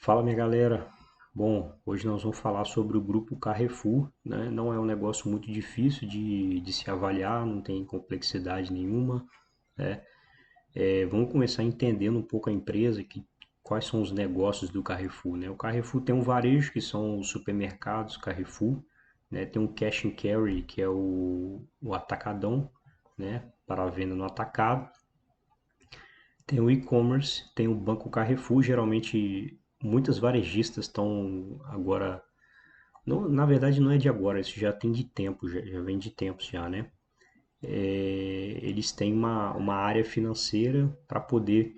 Fala, minha galera. Bom, hoje nós vamos falar sobre o grupo Carrefour, né? Não é um negócio muito difícil de se avaliar, não tem complexidade nenhuma, né? Vamos começar entendendo um pouco a empresa, quais são os negócios do Carrefour, né? O Carrefour tem um varejo, que são os supermercados Carrefour, né? Tem um cash and carry, que é o atacadão, né? Para a venda no atacado. Tem o e-commerce, tem o Banco Carrefour, geralmente muitas varejistas estão agora, não, na verdade não é de agora, isso já tem de tempo, já vem de tempos já, né? Eles têm uma área financeira para poder,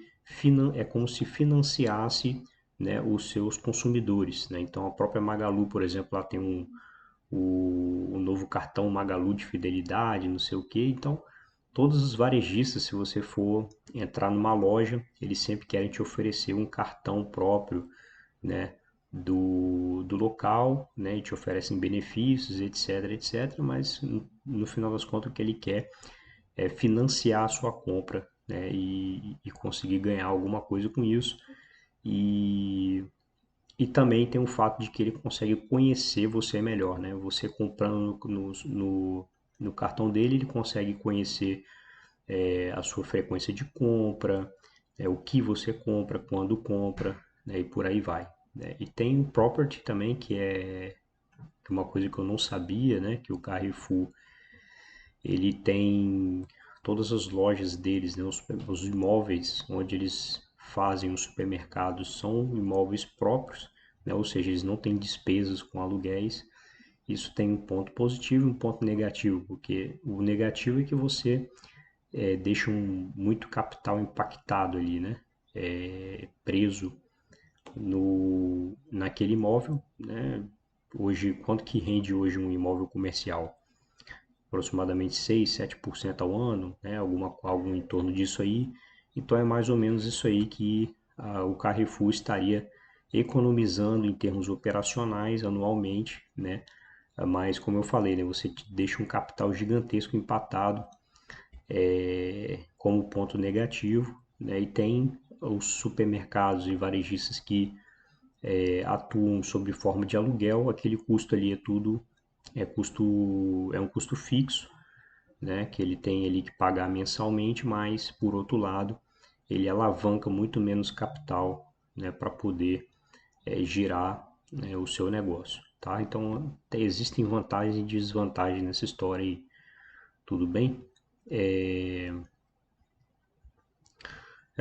é como se financiasse, né, os seus consumidores, né? Então a própria Magalu, por exemplo, lá tem o novo cartão Magalu de fidelidade, não sei o que. Então, todos os varejistas, se você for entrar numa loja, eles sempre querem te oferecer um cartão próprio, né, do local, né, e te oferecem benefícios, etc, etc, mas no final das contas o que ele quer é financiar a sua compra, né, e conseguir ganhar alguma coisa com isso. E também tem o fato de que ele consegue conhecer você melhor, né? Você comprando no cartão dele, ele consegue conhecer a sua frequência de compra, o que você compra, quando compra, né? E por aí vai, né? E tem o property também, que é uma coisa que eu não sabia, né? Que o Carrefour, ele tem todas as lojas deles, né? Os imóveis onde eles fazem os supermercados são imóveis próprios, né? Ou seja, eles não têm despesas com aluguéis. Isso tem um ponto positivo e um ponto negativo, porque o negativo é que você deixa muito capital impactado ali, né? Preso naquele imóvel, né? Hoje, quanto que rende hoje um imóvel comercial? Aproximadamente 6, 7% ao ano, né? Algo em torno disso aí. Então é mais ou menos isso aí que o Carrefour estaria economizando em termos operacionais anualmente, né? Mas como eu falei, né, você deixa um capital gigantesco empatado como ponto negativo, né? E tem os supermercados e varejistas que atuam sob forma de aluguel, aquele custo ali é um custo fixo, né, que ele tem ali que pagar mensalmente, mas por outro lado ele alavanca muito menos capital, né, para poder girar, né, o seu negócio, tá? Então existem vantagens e desvantagens nessa história aí, tudo bem? É,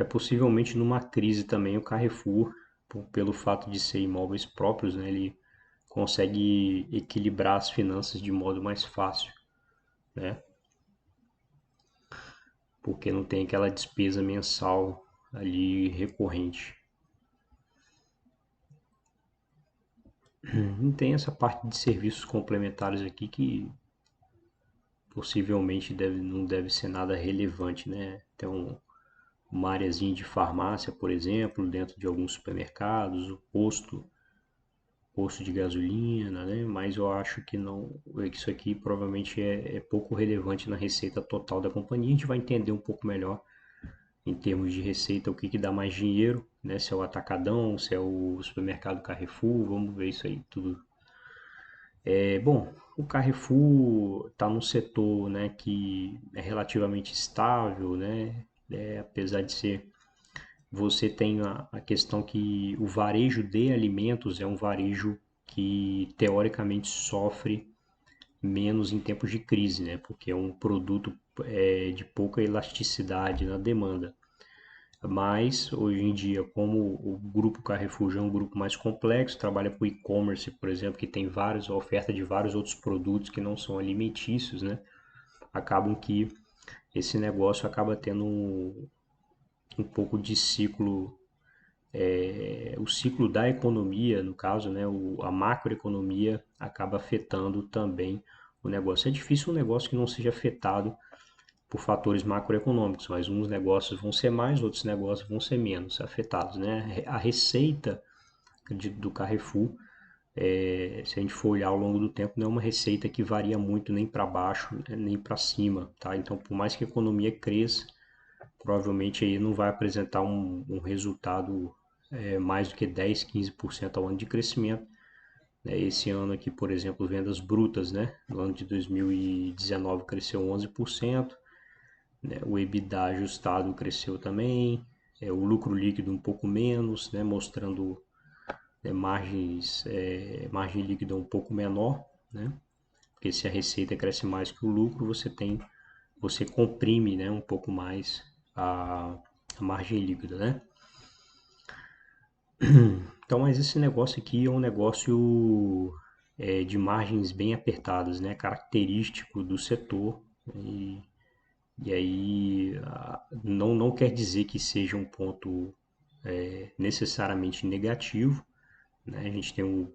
possivelmente numa crise também o Carrefour, pelo fato de ser imóveis próprios, né, ele consegue equilibrar as finanças de modo mais fácil, né? Porque não tem aquela despesa mensal ali recorrente. Não tem essa parte de serviços complementares aqui que possivelmente não deve ser nada relevante, né? Tem uma areazinha de farmácia, por exemplo, dentro de alguns supermercados, o posto de gasolina, né? Mas eu acho que não, que isso aqui provavelmente é pouco relevante na receita total da companhia. A gente vai entender um pouco melhor em termos de receita o que dá mais dinheiro, né? Se é o atacadão, se é o supermercado Carrefour, vamos ver isso aí tudo. Bom, o Carrefour está num setor, né, que é relativamente estável, né? Apesar de ser, você tem a questão que o varejo de alimentos é um varejo que teoricamente sofre menos em tempos de crise, né? Porque é um produto de pouca elasticidade na demanda. Mas hoje em dia, como o grupo Carrefour já é um grupo mais complexo, trabalha com e-commerce, por exemplo, que tem vários, a oferta de vários outros produtos que não são alimentícios, né? Acabam que esse negócio acaba tendo um pouco de ciclo, o ciclo da economia, no caso, né? A macroeconomia acaba afetando também o negócio. É difícil um negócio que não seja afetado por fatores macroeconômicos, mas uns negócios vão ser mais, outros negócios vão ser menos afetados, né? A receita do Carrefour, se a gente for olhar ao longo do tempo, não é uma receita que varia muito nem para baixo nem para cima, tá? Então, por mais que a economia cresça, provavelmente aí não vai apresentar um resultado mais do que 10, 15% ao ano de crescimento. Esse ano aqui, por exemplo, vendas brutas, né? No ano de 2019 cresceu 11%, né? O EBITDA ajustado cresceu também, o lucro líquido um pouco menos, né? Mostrando margem líquida um pouco menor, né? Porque se a receita cresce mais que o lucro, você comprime, né, um pouco mais a margem líquida, né? Então, mas esse negócio aqui é um negócio de margens bem apertadas, né? Característico do setor. E aí não quer dizer que seja um ponto necessariamente negativo, né? A gente tem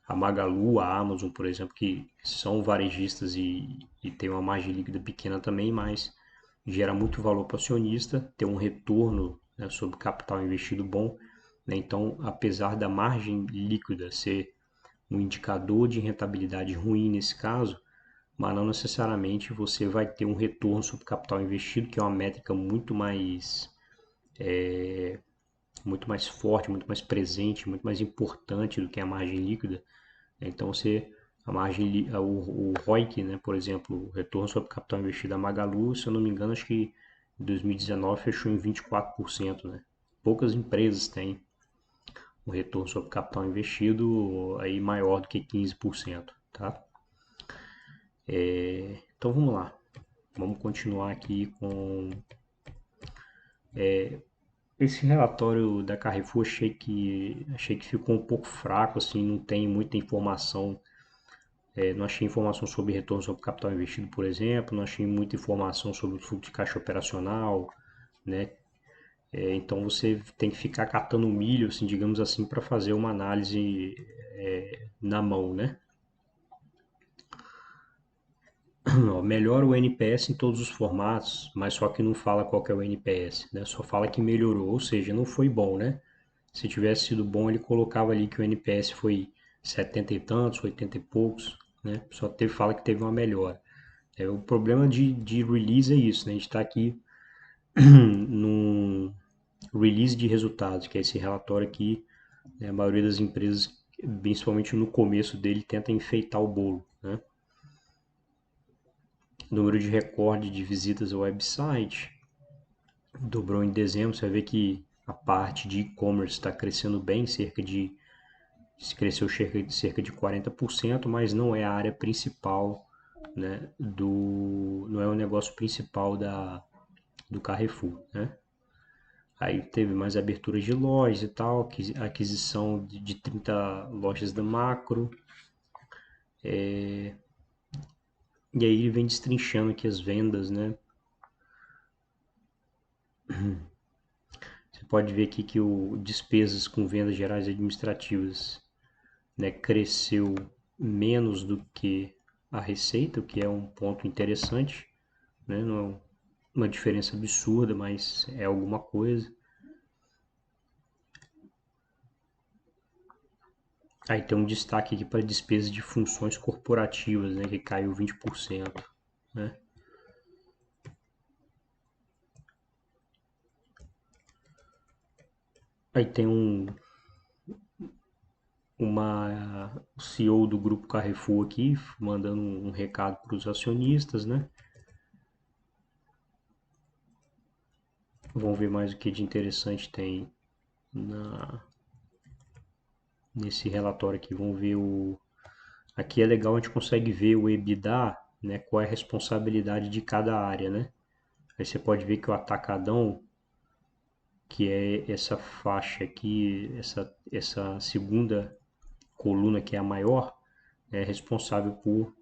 a Magalu, a Amazon, por exemplo, que são varejistas e tem uma margem líquida pequena também, mas gera muito valor para o acionista, tem um retorno, né, sobre capital investido bom, né? Então, apesar da margem líquida ser um indicador de rentabilidade ruim nesse caso, mas não necessariamente você vai ter um retorno sobre capital investido, que é uma métrica muito mais forte, muito mais presente, muito mais importante do que a margem líquida. Então a margem, o ROIC, né, por exemplo, o retorno sobre capital investido da Magalu, se eu não me engano, acho que em 2019 fechou em 24%, né? Poucas empresas têm um retorno sobre capital investido aí maior do que 15%, tá? Então vamos lá, vamos continuar aqui com esse relatório da Carrefour. Achei que ficou um pouco fraco, assim, não tem muita informação. Não achei informação sobre retorno sobre capital investido, por exemplo, não achei muita informação sobre o fluxo de caixa operacional, né? Então você tem que ficar catando milho, assim, digamos assim, para fazer uma análise na mão, né? Ó, melhora o NPS em todos os formatos, mas só que não fala qual que é o NPS, né? Só fala que melhorou, ou seja, não foi bom, né? Se tivesse sido bom, ele colocava ali que o NPS foi 70 e tantos, 80 e poucos, né? Fala que teve uma melhora. O problema de release é isso, né? A gente está aqui num release de resultados, que é esse relatório aqui, né? A maioria das empresas, principalmente no começo dele, tenta enfeitar o bolo, né? Número de recorde de visitas ao website dobrou em dezembro. Você vai ver que a parte de e-commerce está crescendo bem, cresceu cerca de 40%, mas não é a área principal, né, não é o negócio principal do Carrefour, né? Aí teve mais aberturas de lojas e tal, aquisição de 30 lojas da Macro, e aí ele vem destrinchando aqui as vendas, né? Você pode ver aqui que o despesas com vendas gerais administrativas, né, cresceu menos do que a receita, o que é um ponto interessante, né? Não é uma diferença absurda, mas é alguma coisa. Aí tem um destaque aqui para despesas de funções corporativas, né, que caiu 20%, né? Aí tem uma CEO do grupo Carrefour aqui mandando um recado para os acionistas, né? Vamos ver mais o que de interessante tem na, nesse relatório aqui. Vamos ver aqui é legal, a gente consegue ver o EBITDA, né? Qual é a responsabilidade de cada área, né? Aí você pode ver que o atacadão, que é essa faixa aqui, essa segunda coluna que é a maior, é responsável por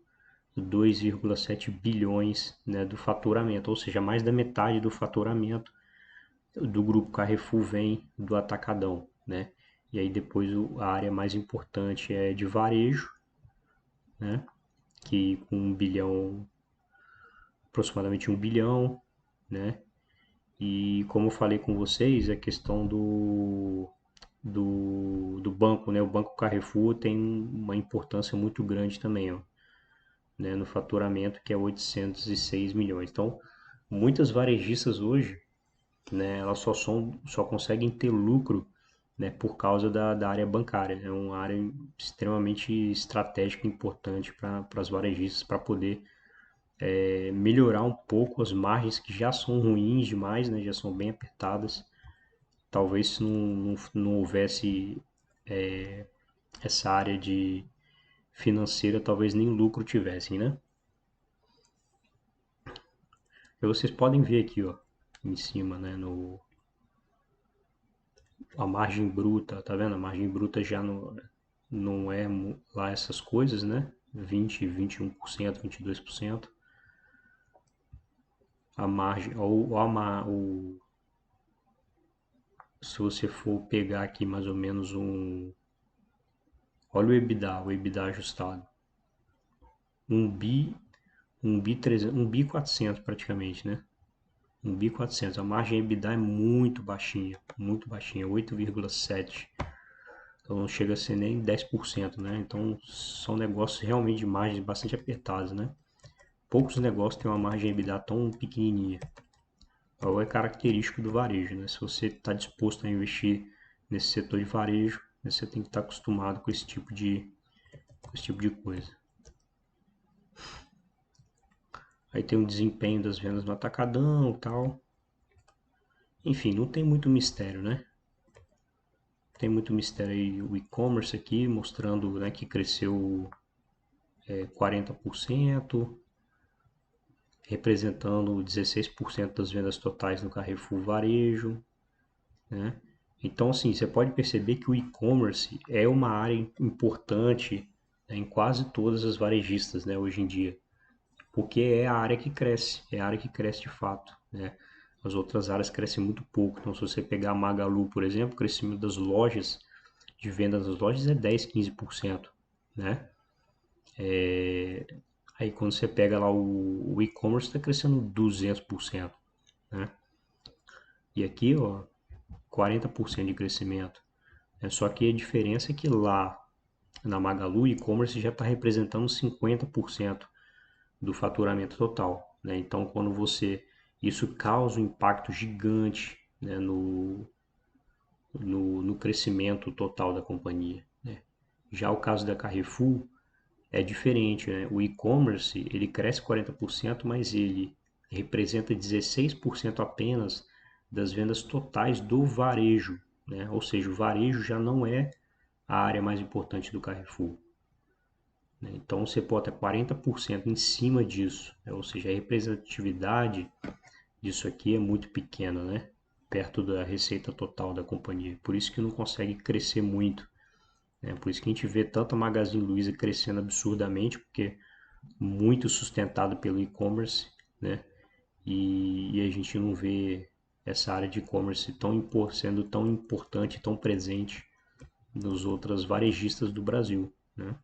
2,7 bilhões, né, do faturamento, ou seja, mais da metade do faturamento do grupo Carrefour vem do atacadão, né? E aí depois a área mais importante é de varejo, né? Que com 1 bilhão, aproximadamente 1 bilhão, né? E como eu falei com vocês, a questão do banco, né? O Banco Carrefour tem uma importância muito grande também, ó, né? No faturamento, que é 806 milhões. Então, muitas varejistas hoje, né? Elas só conseguem ter lucro né, por causa da área bancária. É uma área extremamente estratégica e importante para as varejistas para poder melhorar um pouco as margens que já são ruins demais, né, já são bem apertadas. Talvez se não houvesse essa área de financeira, talvez nem lucro tivessem, né? E vocês podem ver aqui, ó, em cima, né, a margem bruta, tá vendo? A margem bruta já não é lá essas coisas, né? 20, 21%, 22%. A margem, se você for pegar aqui mais ou menos olha o EBITDA ajustado. 1 bi, 1 bi 300, 1 bi 400 praticamente, né? 1 bi 400. A margem EBITDA é muito baixinha, 8,7. Então não chega a ser nem 10%, né? Então são negócios realmente de margens bastante apertadas, né? Poucos negócios têm uma margem EBITDA tão pequenininha. Ou é característico do varejo, né? Se você está disposto a investir nesse setor de varejo, você tem que estar acostumado com esse tipo de coisa. Aí tem o desempenho das vendas no atacadão e tal. Enfim, não tem muito mistério, né? Tem muito mistério aí o e-commerce aqui, mostrando, né, que cresceu 40%, representando 16% das vendas totais no Carrefour Varejo, né? Então, assim, você pode perceber que o e-commerce é uma área importante, né, em quase todas as varejistas, né, hoje em dia, porque é a área que cresce, é a área que cresce de fato, né? As outras áreas crescem muito pouco. Então, se você pegar a Magalu, por exemplo, o crescimento das lojas, de venda das lojas é 10, 15%, né? Aí quando você pega lá o e-commerce está crescendo 200%, né? E aqui, ó, 40% de crescimento. Só que a diferença é que lá na Magalu, o e-commerce já está representando 50% do faturamento total, né? Então, quando isso causa um impacto gigante, né, no crescimento total da companhia, né? Já o caso da Carrefour é diferente, né? O e-commerce ele cresce 40%, mas ele representa 16% apenas das vendas totais do varejo, né? Ou seja, o varejo já não é a área mais importante do Carrefour, né? Então você bota 40% em cima disso, né? Ou seja, a representatividade disso aqui é muito pequena, né? Perto da receita total da companhia. Por isso que não consegue crescer muito, né? Por isso que a gente vê tanta Magazine Luiza crescendo absurdamente, porque muito sustentado pelo e-commerce, né? E a gente não vê essa área de e-commerce sendo tão importante, tão presente nos outras varejistas do Brasil, né?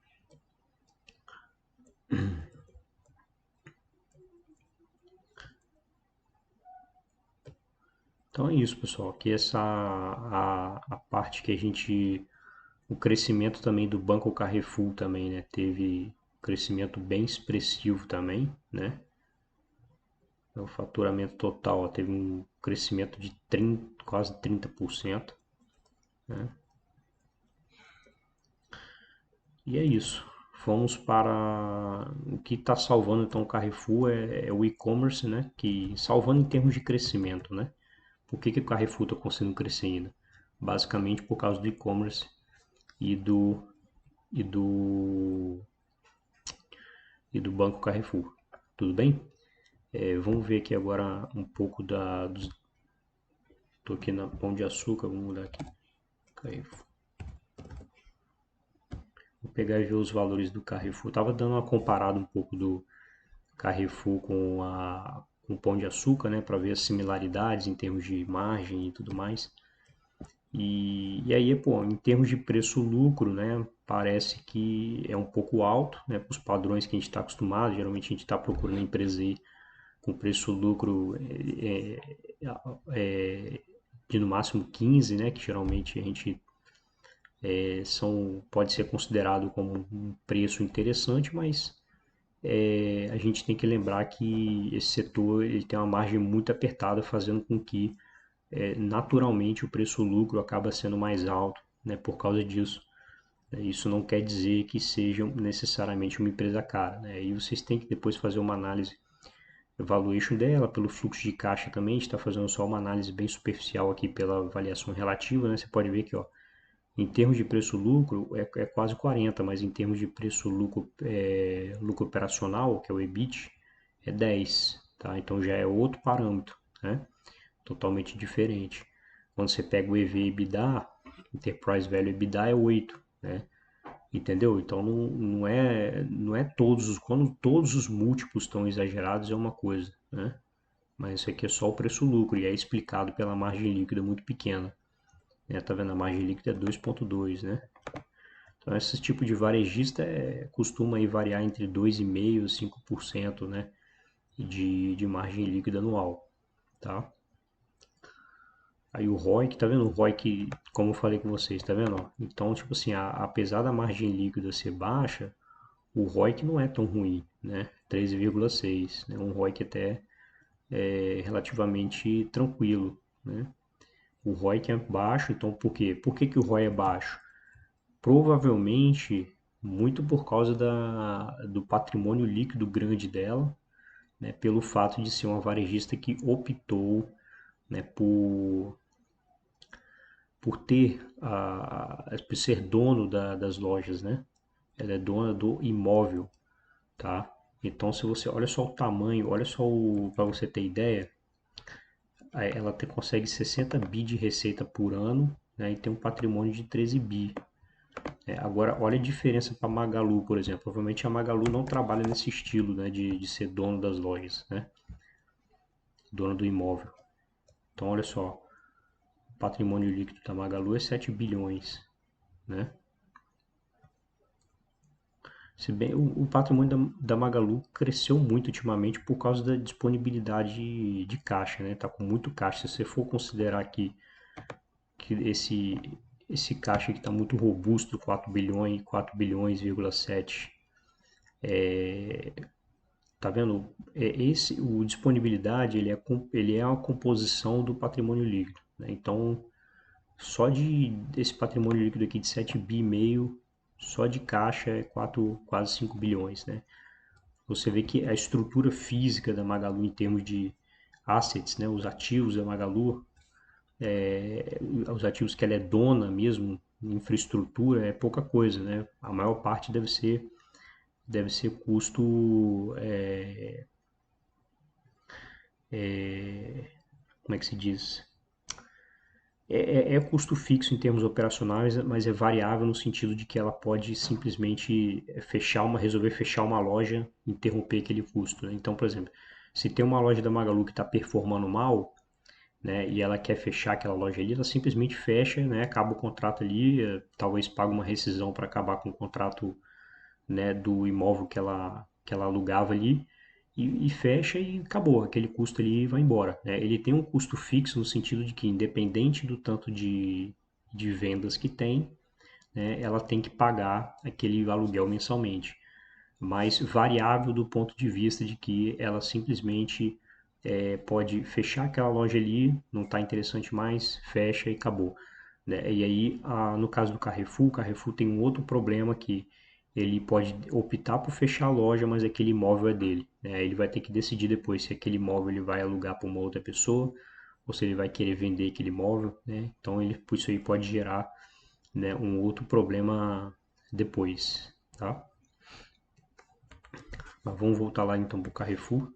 Então é isso, pessoal. Aqui a parte que o crescimento também do Banco Carrefour também, né? Teve um crescimento bem expressivo também, né? O faturamento total ó, teve um crescimento de quase 30%, né? E é isso. Fomos para o que está salvando então o Carrefour é o e-commerce, né? Que salvando em termos de crescimento, né? Por que o Carrefour está conseguindo crescer ainda? Basicamente por causa do e-commerce e do e do e do Banco Carrefour. Tudo bem? Vamos ver aqui agora um pouco tô aqui na Pão de Açúcar, vamos mudar aqui. Carrefour. Vou pegar e ver os valores do Carrefour. Tava dando uma comparada um pouco do Carrefour com o Pão de Açúcar, né, para ver as similaridades em termos de margem e tudo mais. E aí, pô, em termos de preço-lucro, né, parece que é um pouco alto, né, para os padrões que a gente está acostumado. Geralmente a gente está procurando empresa aí com preço-lucro de no máximo 15, né, que geralmente a gente pode ser considerado como um preço interessante, mas a gente tem que lembrar que esse setor ele tem uma margem muito apertada, fazendo com que naturalmente o preço-lucro acaba sendo mais alto, né, por causa disso. Isso não quer dizer que seja necessariamente uma empresa cara, né? E vocês têm que depois fazer uma análise valuation dela, pelo fluxo de caixa também. A gente está fazendo só uma análise bem superficial aqui pela avaliação relativa, né? Você pode ver que, ó, em termos de preço-lucro é quase 40, mas em termos de preço-lucro lucro operacional, que é o EBIT, é 10, tá? Então já é outro parâmetro, né? Totalmente diferente. Quando você pega o EV/EBITDA, Enterprise Value EBITDA é 8, né? Entendeu? Então não é todos os, quando todos os múltiplos estão exagerados é uma coisa, né? Mas isso aqui é só o preço-lucro e é explicado pela margem líquida muito pequena. Né? Tá vendo? A margem líquida é 2,2, né? Então esse tipo de varejista costuma aí variar entre 2,5% e 5%, né? De margem líquida anual, tá? Aí o ROIC, tá vendo? O ROIC, como eu falei com vocês, tá vendo? Ó? Então, tipo assim, apesar da margem líquida ser baixa, o ROIC não é tão ruim, né? 13,6, né? Um ROIC até relativamente tranquilo, né? O ROIC é baixo, então por quê? Por que que o ROI é baixo? Provavelmente muito por causa do patrimônio líquido grande dela, né? Pelo fato de ser uma varejista que optou, né, por por ser dono das lojas, né? Ela é dona do imóvel, tá? Então, se você olha só o tamanho, olha só para você ter ideia, ela consegue 60 bi de receita por ano, né, e tem um patrimônio de 13 bi. Agora, olha a diferença para a Magalu, por exemplo. Provavelmente a Magalu não trabalha nesse estilo, né, de ser dono das lojas, né, dono do imóvel. Então, olha só, o patrimônio líquido da Magalu é 7 bilhões, né? Se bem, o patrimônio da Magalu cresceu muito ultimamente por causa da disponibilidade de caixa, né? Tá com muito caixa. Se você for considerar que esse caixa que está muito robusto, 4 bilhões, 4 bilhões,7, tá vendo? O disponibilidade ele é uma composição do patrimônio líquido, né? Então, só desse patrimônio líquido aqui de 7 bi e meio, só de caixa é 4, quase 5 bilhões, né? Você vê que a estrutura física da Magalu em termos de assets, né, os ativos da Magalu, os ativos que ela é dona mesmo, infraestrutura, é pouca coisa, né? A maior parte deve ser custo, como é que se diz? É custo fixo em termos operacionais, mas é variável no sentido de que ela pode simplesmente resolver fechar uma loja, interromper aquele custo, né? Então, por exemplo, se tem uma loja da Magalu que está performando mal, né, e ela quer fechar aquela loja ali, ela simplesmente fecha, né, acaba o contrato ali, talvez pague uma rescisão para acabar com o contrato, né, do imóvel que ela alugava ali, e fecha e acabou, aquele custo ali vai embora, né? Ele tem um custo fixo no sentido de que, independente do tanto de vendas que tem, né, ela tem que pagar aquele aluguel mensalmente, mas variável do ponto de vista de que ela simplesmente pode fechar aquela loja ali, não está interessante mais, fecha e acabou, né? E aí, no caso do Carrefour, o Carrefour tem um outro problema que ele pode optar por fechar a loja, mas aquele imóvel é dele, né? Ele vai ter que decidir depois se aquele imóvel ele vai alugar para uma outra pessoa ou se ele vai querer vender aquele imóvel, né? Então, por isso aí pode gerar, né, um outro problema depois, tá? Mas vamos voltar lá então para o Carrefour.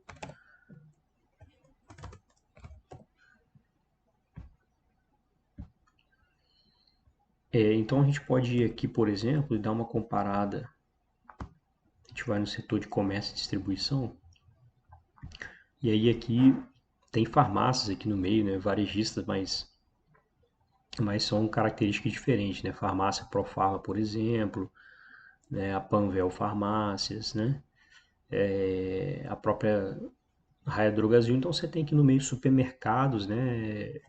Então a gente pode ir aqui, por exemplo, e dar uma comparada. A gente vai no setor de comércio e distribuição. E aí aqui tem farmácias aqui no meio, né? Varejistas, mas são características diferentes, né? Farmácia Profarma, por exemplo, né? A Panvel Farmácias, né? A própria Raia Drogasil. Então você tem aqui no meio supermercados, né?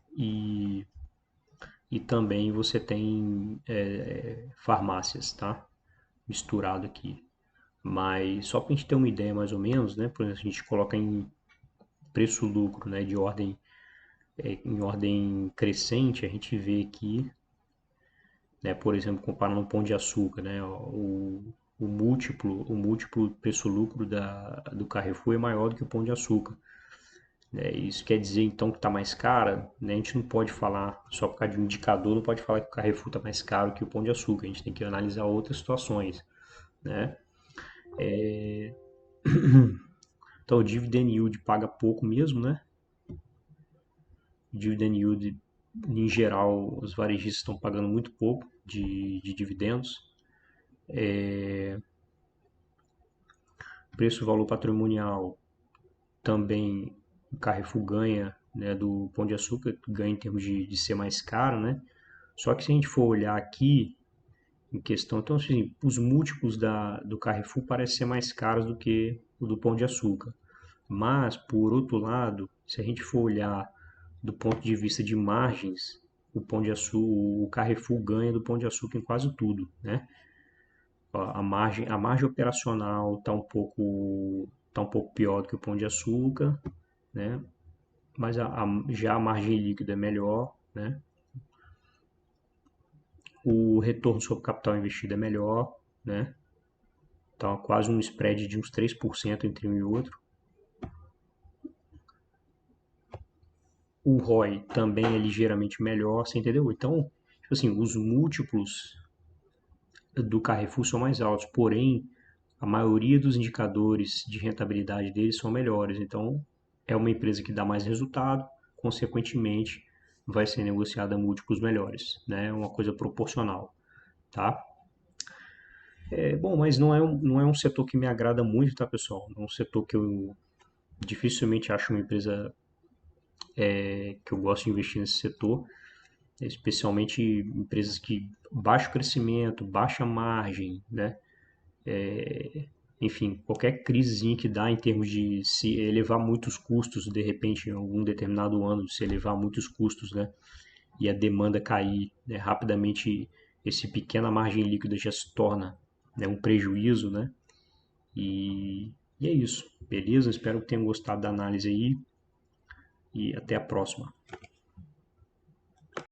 E também você tem farmácias, tá? Misturado aqui. Mas só para a gente ter uma ideia mais ou menos, né? Por exemplo, a gente coloca em preço-lucro, né? De ordem em ordem crescente, a gente vê que, né, por exemplo, comparando o Pão de Açúcar, né, o múltiplo preço-lucro do Carrefour é maior do que o Pão de Açúcar. Né? Isso quer dizer então que está mais cara, né? A gente não pode falar, só por causa de um indicador, não pode falar que o Carrefour está mais caro que o Pão de Açúcar. A gente tem que analisar outras situações. Né? Então o dividend yield paga pouco mesmo, né? O dividend yield, em geral, os varejistas estão pagando muito pouco de dividendos. Preço-valor patrimonial também o Carrefour ganha, né, do Pão de Açúcar, ganha em termos de ser mais caro, né? Só que se a gente for olhar aqui em questão, então assim, os múltiplos do Carrefour parecem ser mais caros do que o do Pão de Açúcar. Mas, por outro lado, se a gente for olhar do ponto de vista de margens, o Pão de Açúcar, o Carrefour ganha do Pão de Açúcar em quase tudo, né? A margem operacional tá um pouco pior do que o Pão de Açúcar, né? Mas já a margem líquida é melhor, né? O retorno sobre capital investido é melhor, né? Então, quase um spread de uns 3% entre um e outro. O ROI também é ligeiramente melhor, você entendeu? Então, tipo assim, os múltiplos do Carrefour são mais altos, porém, a maioria dos indicadores de rentabilidade deles são melhores. Então, é uma empresa que dá mais resultado, consequentemente, vai ser negociada a múltiplos melhores, né? É uma coisa proporcional, tá? Bom, mas não é um setor que me agrada muito, tá, pessoal? É um setor que eu dificilmente acho uma empresa que eu gosto de investir nesse setor, especialmente empresas que baixo crescimento, baixa margem, né? Enfim, qualquer crisezinha que dá em termos de se elevar muitos custos, de repente, em algum determinado ano, se elevar muitos custos, né? E a demanda cair, né, rapidamente, esse pequena margem líquida já se torna, né, um prejuízo, né? E é isso, beleza? Espero que tenham gostado da análise aí e até a próxima.